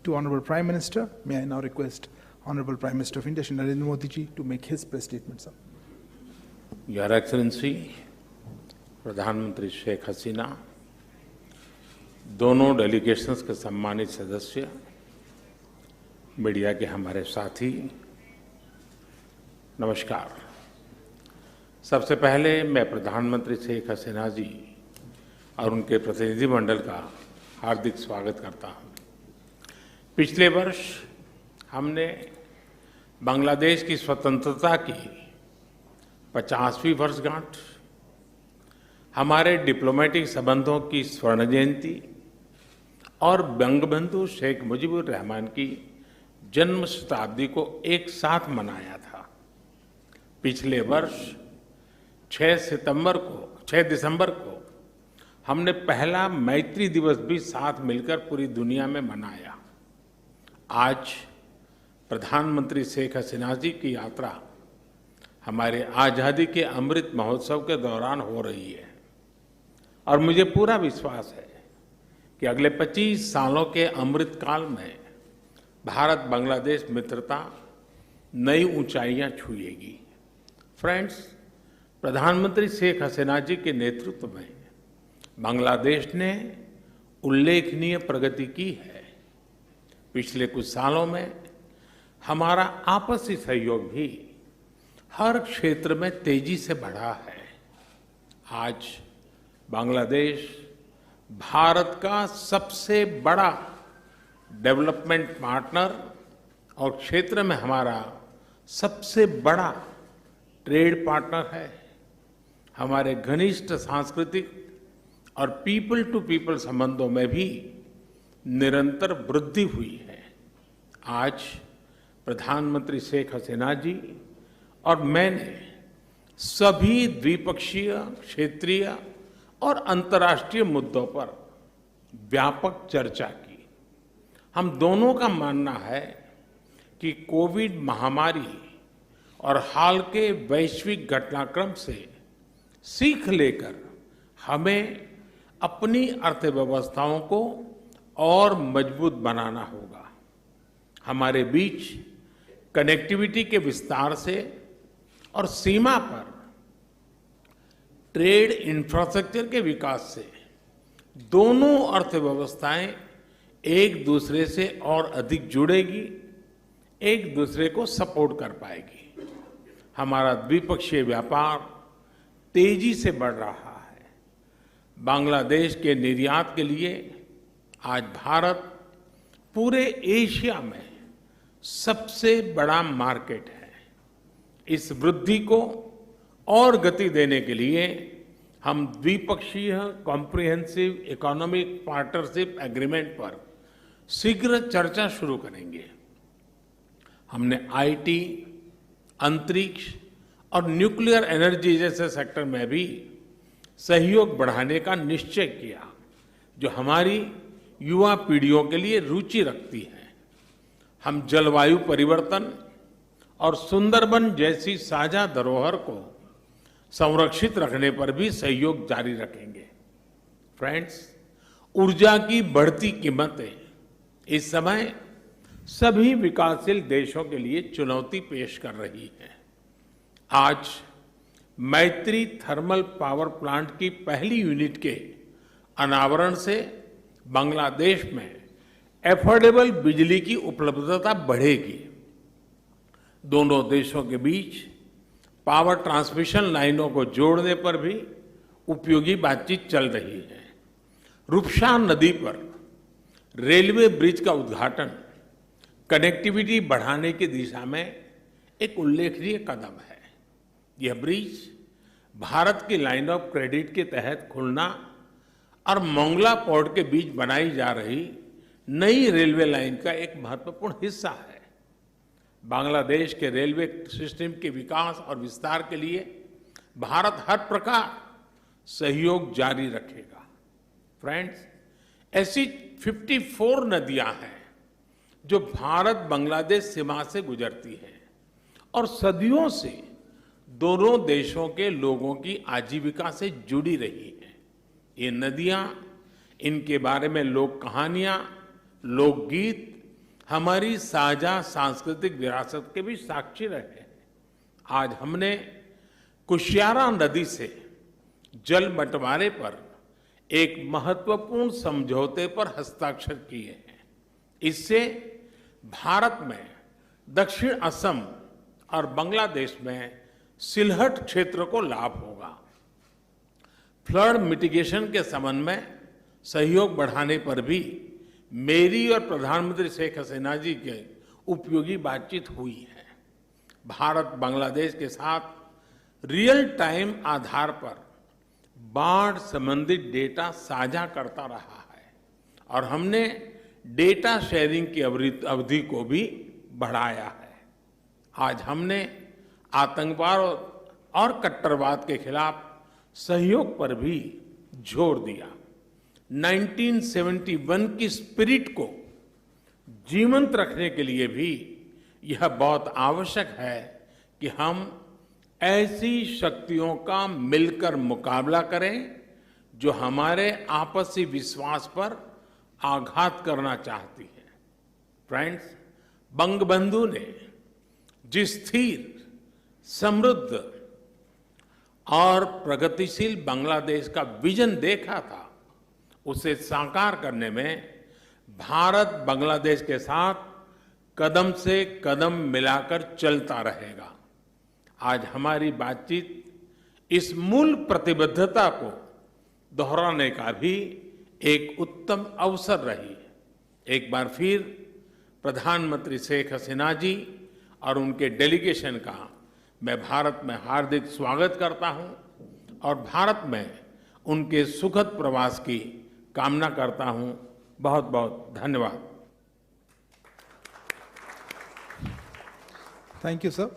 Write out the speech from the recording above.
to Honorable Prime Minister. May I now request Honorable Prime Minister of India, Shri Narendra Modi ji, to make his press statement, sir. Your Excellency, प्रधानमंत्री शेख हसीना, दोनों delegations के सम्मानित सदस्य, media के हमारे साथी, नमस्कार। सबसे पहले मैं प्रधानमंत्री शेख हसीना जी और उनके प्रतिनिधिमंडल का हार्दिक स्वागत करता हूं। पिछले वर्ष हमने बांग्लादेश की स्वतंत्रता की 50वीं वर्षगांठ, हमारे डिप्लोमेटिक संबंधों की स्वर्ण जयंती और बंगबंधु शेख मुजीबुर रहमान की जन्म शताब्दी को एक साथ मनाया था। पिछले वर्ष 6 दिसंबर को हमने पहला मैत्री दिवस भी साथ मिलकर पूरी दुनिया में मनाया। आज प्रधानमंत्री शेख हसीना जी की यात्रा हमारे आजादी के अमृत महोत्सव के दौरान हो रही है और मुझे पूरा विश्वास है कि अगले 25 सालों के अमृत काल में भारत बांग्लादेश मित्रता नई ऊंचाइयां छुएगी। फ्रेंड्स, प्रधानमंत्री शेख हसीना जी के नेतृत्व में बांग्लादेश ने उल्लेखनीय प्रगति की है। पिछले कुछ सालों में हमारा आपसी सहयोग भी हर क्षेत्र में तेजी से बढ़ा है। आज बांग्लादेश भारत का सबसे बड़ा डेवलपमेंट पार्टनर और क्षेत्र में हमारा सबसे बड़ा ट्रेड पार्टनर है। हमारे घनिष्ठ सांस्कृतिक और पीपल टू पीपल संबंधों में भी निरंतर वृद्धि हुई है। आज प्रधानमंत्री शेख हसीना जी और मैंने सभी द्विपक्षीय, क्षेत्रीय और अंतर्राष्ट्रीय मुद्दों पर व्यापक चर्चा की। हम दोनों का मानना है कि कोविड महामारी और हाल के वैश्विक घटनाक्रम से सीख लेकर हमें अपनी अर्थव्यवस्थाओं को और मजबूत बनाना होगा। हमारे बीच कनेक्टिविटी के विस्तार से और सीमा पर ट्रेड इंफ्रास्ट्रक्चर के विकास से दोनों अर्थव्यवस्थाएं एक दूसरे से और अधिक जुड़ेगी, एक दूसरे को सपोर्ट कर पाएगी। हमारा द्विपक्षीय व्यापार तेजी से बढ़ रहा है। बांग्लादेश के निर्यात के लिए आज भारत पूरे एशिया में सबसे बड़ा मार्केट है। इस वृद्धि को और गति देने के लिए हम द्विपक्षीय कॉम्प्रिहेंसिव इकोनॉमिक पार्टनरशिप एग्रीमेंट पर शीघ्र चर्चा शुरू करेंगे। हमने आईटी, अंतरिक्ष और न्यूक्लियर एनर्जी जैसे सेक्टर में भी सहयोग बढ़ाने का निश्चय किया, जो हमारी युवा पीढ़ियों के लिए रुचि रखती है। हम जलवायु परिवर्तन और सुंदरबन जैसी साझा धरोहर को संरक्षित रखने पर भी सहयोग जारी रखेंगे। फ्रेंड्स, ऊर्जा की बढ़ती कीमतें इस समय सभी विकासशील देशों के लिए चुनौती पेश कर रही हैं। आज मैत्री थर्मल पावर प्लांट की पहली यूनिट के अनावरण से बांग्लादेश में एफोर्डेबल बिजली की उपलब्धता बढ़ेगी। दोनों देशों के बीच पावर ट्रांसमिशन लाइनों को जोड़ने पर भी उपयोगी बातचीत चल रही है। रूपसा नदी पर रेलवे ब्रिज का उद्घाटन कनेक्टिविटी बढ़ाने की दिशा में एक उल्लेखनीय कदम है। यह ब्रिज भारत की लाइन ऑफ क्रेडिट के तहत खुलना और मोंगला पोर्ट के बीच बनाई जा रही नई रेलवे लाइन का एक महत्वपूर्ण हिस्सा है। बांग्लादेश के रेलवे सिस्टम के विकास और विस्तार के लिए भारत हर प्रकार सहयोग जारी रखेगा। फ्रेंड्स, ऐसी 54 नदियां हैं जो भारत बांग्लादेश सीमा से गुजरती हैं और सदियों से दोनों देशों के लोगों की आजीविका से जुड़ी रही हैं। ये नदियां, इनके बारे में लोक कहानियां, लोकगीत हमारी साझा सांस्कृतिक विरासत के भी साक्षी रहे हैं। आज हमने कुशियारा नदी से जल बंटवारे पर एक महत्वपूर्ण समझौते पर हस्ताक्षर किए हैं। इससे भारत में दक्षिण असम और बांग्लादेश में सिलहट क्षेत्र को लाभ होगा। फ्लड मिटिगेशन के संबंध में सहयोग बढ़ाने पर भी मेरी और प्रधानमंत्री शेख हसीना जी के उपयोगी बातचीत हुई है। भारत बांग्लादेश के साथ रियल टाइम आधार पर बाढ़ संबंधित डेटा साझा करता रहा है और हमने डेटा शेयरिंग की अवधि को भी बढ़ाया है। आज हमने आतंकवाद और कट्टरवाद के खिलाफ सहयोग पर भी जोर दिया। 1971 की स्पिरिट को जीवंत रखने के लिए भी यह बहुत आवश्यक है कि हम ऐसी शक्तियों का मिलकर मुकाबला करें जो हमारे आपसी विश्वास पर आघात करना चाहती है। फ्रेंड्स, बंगबंधु ने जिस स्थिर, समृद्ध और प्रगतिशील बांग्लादेश का विजन देखा था, उसे साकार करने में भारत बांग्लादेश के साथ कदम से कदम मिलाकर चलता रहेगा। आज हमारी बातचीत इस मूल प्रतिबद्धता को दोहराने का भी एक उत्तम अवसर रही। एक बार फिर प्रधानमंत्री शेख हसीना जी और उनके डेलीगेशन का मैं भारत में हार्दिक स्वागत करता हूं और भारत में उनके सुखद प्रवास की कामना करता हूं। बहुत बहुत धन्यवाद। Thank you, sir.